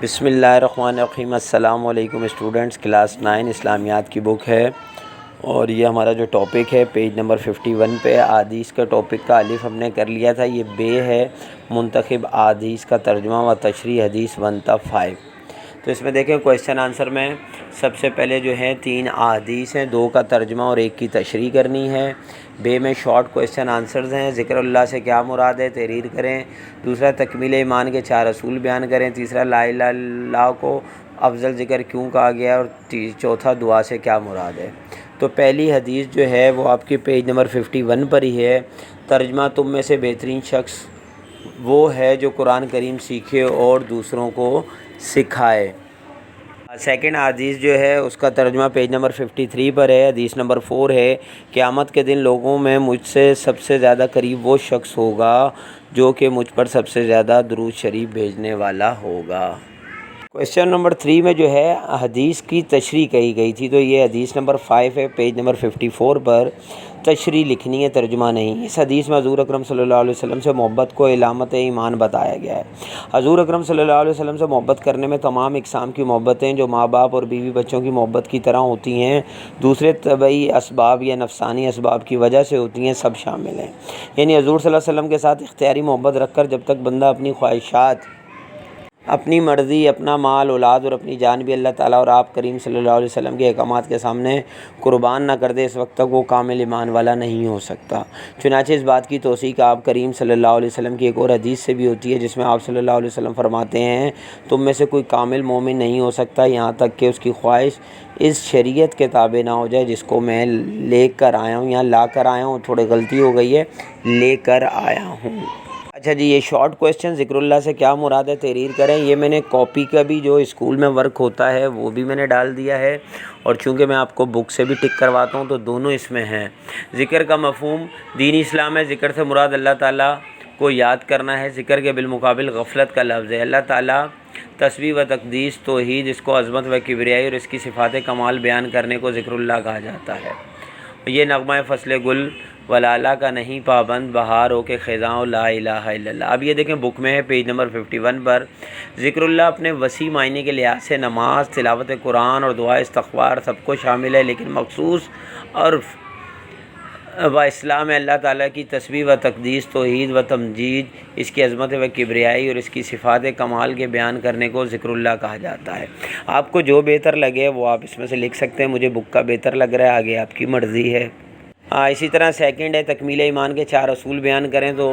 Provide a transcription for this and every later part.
بسم اللہ الرحمن الرحیم۔ السلام علیکم اسٹوڈنٹس، کلاس 9 اسلامیات کی بک ہے اور یہ ہمارا جو ٹاپک ہے پیج نمبر 51 پہ احادیث کا ٹاپک کا الف ہم نے کر لیا تھا۔ یہ بے ہے منتخب احادیث کا ترجمہ و تشریح حدیث 1 تا 5۔ تو اس میں دیکھیں کویشچن آنسر میں سب سے پہلے جو ہے 3 احادیث ہیں، 2 کا ترجمہ اور 1 کی تشریح کرنی ہے۔ بے میں شارٹ کویشچن آنسرز ہیں۔ ذکر اللہ سے کیا مراد ہے، تحریر کریں۔ دوسرا تکمیل ایمان کے 4 اصول بیان کریں۔ تیسرا لا الہ الا اللہ کو افضل ذکر کیوں کہا گیا ہے، اور چوتھا دعا سے کیا مراد ہے۔ تو پہلی حدیث جو ہے وہ آپ کے پیج نمبر 51 پر ہی ہے۔ ترجمہ تم میں سے بہترین شخص وہ ہے جو قرآن کریم سیکھے اور دوسروں کو سکھائے۔ سیکنڈ حدیث جو ہے اس کا ترجمہ پیج نمبر 53 پر ہے۔ حدیث نمبر 4 ہے، قیامت کے دن لوگوں میں مجھ سے سب سے زیادہ قریب وہ شخص ہوگا جو کہ مجھ پر سب سے زیادہ درود شریف بھیجنے والا ہوگا۔ کویشچن نمبر 3 میں جو ہے حدیث کی تشریح کہی گئی تھی، تو یہ حدیث نمبر 5 ہے، پیج نمبر 54 پر۔ تشریح لکھنی ہے، ترجمہ نہیں۔ اس حدیث میں حضور اکرم صلی اللہ علیہ وسلم سے محبت کو علامت ایمان بتایا گیا ہے۔ حضور اکرم صلی اللہ علیہ وسلم سے محبت کرنے میں تمام اقسام کی محبتیں جو ماں باپ اور بیوی بچوں کی محبت کی طرح ہوتی ہیں، دوسرے طبعی اسباب یا نفسانی اسباب کی وجہ سے ہوتی ہیں، سب شامل ہیں۔ یعنی حضور صلی اللہ علیہ وسلم کے ساتھ اختیاری محبت رکھ کر جب تک بندہ اپنی خواہشات، اپنی مرضی، اپنا مال، اولاد اور اپنی جان بھی اللہ تعالیٰ اور آپ کریم صلی اللہ علیہ وسلم کے احکامات کے سامنے قربان نہ کر دے، اس وقت تک وہ کامل ایمان والا نہیں ہو سکتا۔ چنانچہ اس بات کی توثیق آپ کریم صلی اللہ علیہ وسلم کی ایک اور حدیث سے بھی ہوتی ہے، جس میں آپ صلی اللہ علیہ وسلم فرماتے ہیں، تم میں سے کوئی کامل مومن نہیں ہو سکتا یہاں تک کہ اس کی خواہش اس شریعت کے تابع نہ ہو جائے جس کو میں لے کر آیا ہوں۔ یہاں لا کر آیا ہوں، تھوڑی غلطی ہو گئی ہے، لے کر آیا ہوں۔ اچھا جی، یہ شارٹ کویشچن ذکر اللہ سے کیا مراد ہے، تحریر کریں۔ یہ میں نے کاپی کا بھی جو اسکول میں ورک ہوتا ہے وہ بھی میں نے ڈال دیا ہے، اور چونکہ میں آپ کو بک سے بھی ٹک کرواتا ہوں تو دونوں اس میں ہیں۔ ذکر کا مفہوم دین اسلام ہے۔ ذکر سے مراد اللہ تعالیٰ کو یاد کرنا ہے۔ ذکر کے بالمقابل غفلت کا لفظ ہے۔ اللہ تعالیٰ تسبیح و تقدیس، توحید، اس کو عظمت و کبریائی اور اس کی صفات کمال بیان کرنے کو ذکر اللہ کہا جاتا ہے۔ یہ نغمہ فصل گل ولالہ کا نہیں پابند بہار ہو کے خزاں لا الہ الا اللہ۔ اب یہ دیکھیں بک میں ہے پیج نمبر 51 پر۔ ذکر اللہ اپنے وسیع معنی کے لحاظ سے نماز، تلاوت قرآن اور دعا استغفار سب کو شامل ہے، لیکن مخصوص اور اسلام میں اللہ تعالیٰ کی تسبیح و تقدیس، توحید و تمجید، اس کی عظمت و کبریائی اور اس کی صفات کمال کے بیان کرنے کو ذکر اللہ کہا جاتا ہے۔ آپ کو جو بہتر لگے وہ آپ اس میں سے لکھ سکتے ہیں۔ مجھے بک کا بہتر لگ رہا ہے، آگے آپ کی مرضی ہے۔ اسی طرح سیکنڈ ہے، تکمیل ایمان کے 4 اصول بیان کریں۔ تو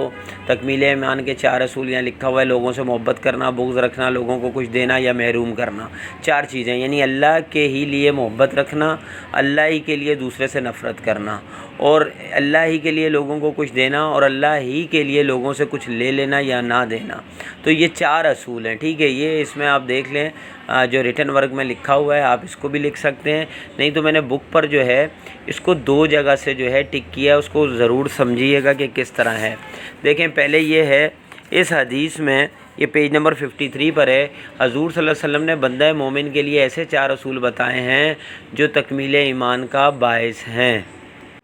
تکمیل ایمان کے 4 اصول یہاں لکھا ہوا ہے، لوگوں سے محبت کرنا، بغض رکھنا، لوگوں کو کچھ دینا یا محروم کرنا۔ 4 چیزیں، یعنی اللہ کے ہی لیے محبت رکھنا، اللہ ہی کے لیے دوسرے سے نفرت کرنا، اور اللہ ہی کے لیے لوگوں کو کچھ دینا، اور اللہ ہی کے لیے لوگوں سے کچھ لے لینا یا نہ دینا۔ تو یہ 4 اصول ہیں، ٹھیک ہے۔ یہ اس میں آپ دیکھ لیں، جو ریٹن ورک میں لکھا ہوا ہے آپ اس کو بھی لکھ سکتے ہیں، نہیں تو میں نے بک پر جو ہے اس کو 2 جگہ سے جو ہے ٹک کیا ہے، اس کو ضرور سمجھیے گا کہ کس طرح ہے۔ دیکھیں پہلے یہ ہے، اس حدیث میں یہ پیج نمبر 53 پر ہے، حضور صلی اللہ علیہ وسلم نے بندہ مومن کے لیے ایسے 4 اصول بتائے ہیں جو تکمیل ایمان کا باعث ہیں۔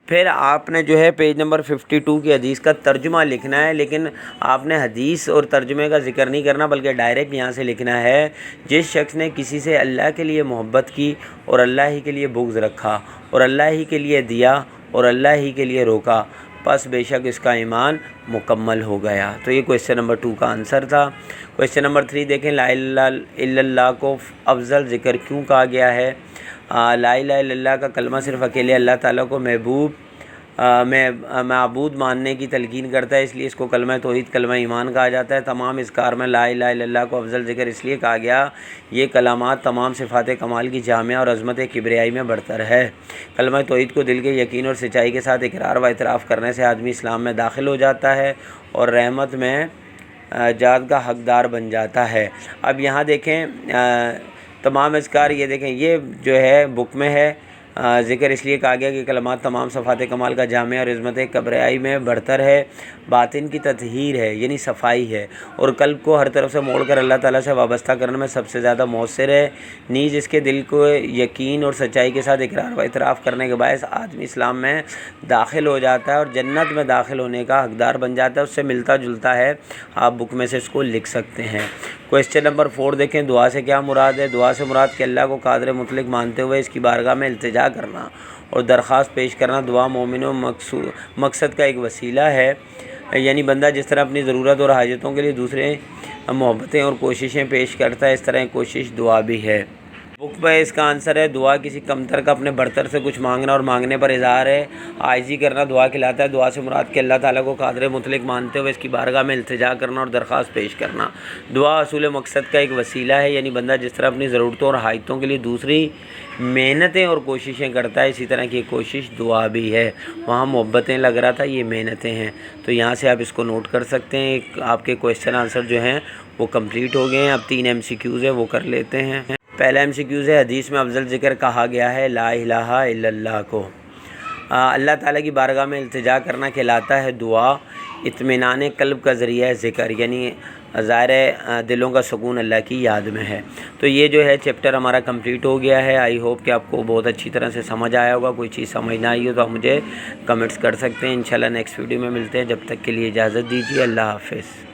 پھر آپ نے جو ہے پیج نمبر 52 کی حدیث کا ترجمہ لکھنا ہے، لیکن آپ نے حدیث اور ترجمے کا ذکر نہیں کرنا بلکہ ڈائریکٹ یہاں سے لکھنا ہے، جس شخص نے کسی سے اللہ کے لیے محبت کی اور اللہ ہی کے لیے بغض رکھا اور اللہ ہی کے لیے دیا اور اللہ ہی کے لیے روکا، پس بے شک اس کا ایمان مکمل ہو گیا۔ تو یہ کویشچن نمبر 2 کا آنسر تھا۔ کویشچن نمبر 3 دیکھیں، لا الہ الا اللہ کو افضل ذکر کیوں کہا گیا ہے۔ لا الہ الا اللہ کا کلمہ صرف اکیلے اللہ تعالیٰ کو معبود ماننے کی تلقین کرتا ہے، اس لیے اس کو کلمہ توحید، کلمہ ایمان کہا جاتا ہے۔ تمام اذکار میں لا الہ الا اللہ کو افضل ذکر اس لیے کہا گیا، یہ کلمات تمام صفات کمال کی جامعہ اور عظمت کبریائی میں برتر ہے۔ کلمہ توحید کو دل کے یقین اور سچائی کے ساتھ اقرار و اعتراف کرنے سے آدمی اسلام میں داخل ہو جاتا ہے اور رحمت میں جات کا حقدار بن جاتا ہے۔ اب یہاں دیکھیں تمام اذکار، یہ دیکھیں یہ جو ہے بک میں ہے، ذکر اس لیے کہا گیا کہ کلمات تمام صفات کمال کا جامع اور عظمت کبریائی میں بڑھتر ہے، باطن کی تطہیر ہے یعنی صفائی ہے، اور قلب کو ہر طرف سے موڑ کر اللہ تعالیٰ سے وابستہ کرنے میں سب سے زیادہ مؤثر ہے۔ نیز اس کے دل کو یقین اور سچائی کے ساتھ اقرار و اعتراف کرنے کے باعث آدمی اسلام میں داخل ہو جاتا ہے اور جنت میں داخل ہونے کا حقدار بن جاتا ہے، اس سے ملتا جلتا ہے۔ آپ بک میں سے اس کو لکھ سکتے ہیں۔ کویسچن نمبر 4 دیکھیں، دعا سے کیا مراد ہے؟ دعا سے مراد کہ اللہ کو قادر مطلق مانتے ہوئے اس کی بارگاہ میں التجا کرنا اور درخواست پیش کرنا۔ دعا مومنوں مقصد کا ایک وسیلہ ہے، یعنی بندہ جس طرح اپنی ضرورت اور حاجتوں کے لیے دوسرے محبتیں اور کوششیں پیش کرتا ہے، اس طرح ایک کوشش دعا بھی ہے۔ بک پہ اس کا آنسر ہے دعا کسی کمتر کا اپنے برتر سے کچھ مانگنا اور مانگنے پر اظہار عاجزی کرنا دعا کہلاتا ہے۔ دعا سے مراد کہ اللہ تعالیٰ کو قادر مطلق مانتے ہوئے اس کی بارگاہ میں التجا کرنا اور درخواست پیش کرنا۔ دعا اصول مقصد کا ایک وسیلہ ہے، یعنی بندہ جس طرح اپنی ضرورتوں اور حاجتوں کے لیے دوسری محنتیں اور کوششیں کرتا ہے، اسی طرح کی کوشش دعا بھی ہے۔ وہاں محبتیں لگ رہا تھا، یہ محنتیں ہیں، تو یہاں سے آپ اس کو نوٹ کر سکتے ہیں۔ آپ کے کویسچن آنسر جو ہیں وہ کمپلیٹ ہو گئے ہیں۔ اب 3 MCQs ہیں، وہ کر لیتے ہیں۔ پہلا MCQs ہے، حدیث میں افضل ذکر کہا گیا ہے لا الہ الا اللہ کو۔ اللہ تعالیٰ کی بارگاہ میں التجا کرنا کہلاتا ہے دعا۔ اطمینان قلب کا ذریعہ ہے ذکر، یعنی ظاہر ہے دلوں کا سکون اللہ کی یاد میں ہے۔ تو یہ جو ہے چیپٹر ہمارا کمپلیٹ ہو گیا ہے۔ آئی ہوپ کہ آپ کو بہت اچھی طرح سے سمجھ آیا ہوگا۔ کوئی چیز سمجھ نہ آئی ہو تو آپ مجھے کمنٹس کر سکتے ہیں۔ انشاءاللہ نیکسٹ ویڈیو میں ملتے ہیں، جب تک کے لیے اجازت دیجیے۔ اللہ حافظ۔